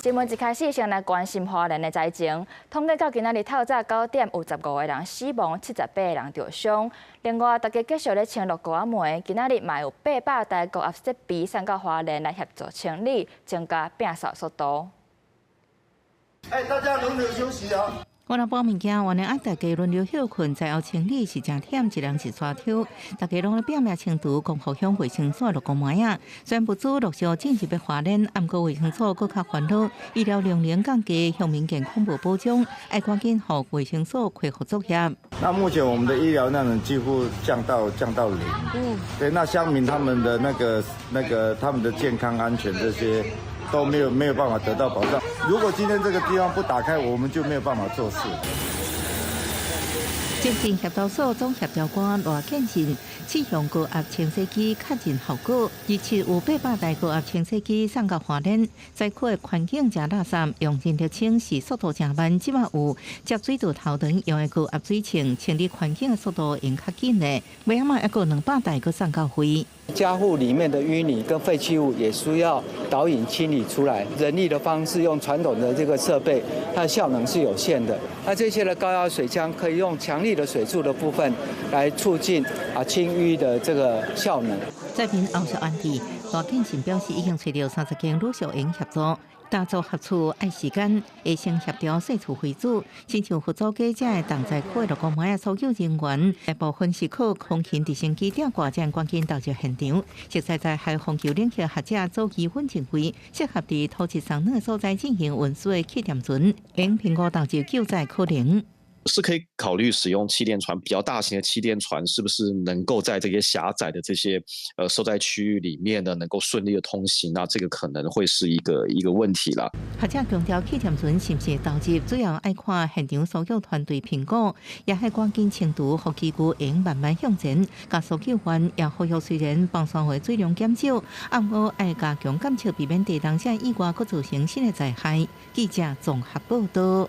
新闻一开始先来关心花莲的灾情。统计到今仔日透早9点，有15个人死亡，78个人受伤。另外，大家继续咧清理高压煤，今仔日嘛有800台高压设备送到花莲来协助清理，增加摒扫速度。大家轮流休息啊。 我若搬物件，原来爱大家轮流休困，在后清理是真忝，一人一刷抽。大家拢咧拼命清除，共互相卫生所落公霾啊。虽然物资陆续进入要花莲，毋过卫生所搁较烦恼，医疗量能降低，乡民健康无保障，爱赶紧互卫生所恢复作业。那目前我们的医疗量能几乎降到0。对，那乡民他们的那个他们的健康安全这些。 都没有办法得到保障。如果今天这个地方不打开，我们就没有办法做事。精神协调所总协调官罗建信，试用高压清洗机确认效果，预测有800台高压清洗机送到花莲，灾区的环境真垃圾，用人力清是速度真慢，即马有接水道头长用的高压水清，清理环境的速度用较紧的，尾仔嘛还有200台搁送到会。 家户里面的淤泥跟废弃物也需要导引清理出来，人力的方式用传统的这个设备，它的效能是有限的。那这些的高压水枪可以用强力的水柱的部分来促进清淤的这个效能。在评后续案例，罗建信表示已经找到30间陆小营协助。 大组合处爱时间，会先协调细处为主，亲像辅助记者的同在区6公码的所有人员，大部分是靠空勤直升机吊挂将赶紧到入现场。实在在海防球领域学者组织稳定会，适合伫土质上软的所在进行运输的气垫船，能评估导致救灾可能。 是可以考虑使用气垫船，比较大型的气垫船，是不是能够在这些狭窄的这些受灾区域里面呢，能够顺利的通行？那这个可能会是一个问题啦。学者强调，气垫船是不是投入，主要爱看现场所有团队评估，也系赶紧清除，互机构能慢慢向前。加速救援也呼吁，虽然放山会水量减少，不过爱加强监测，避免地动者意外，佫造成新的灾害。记者综合报道。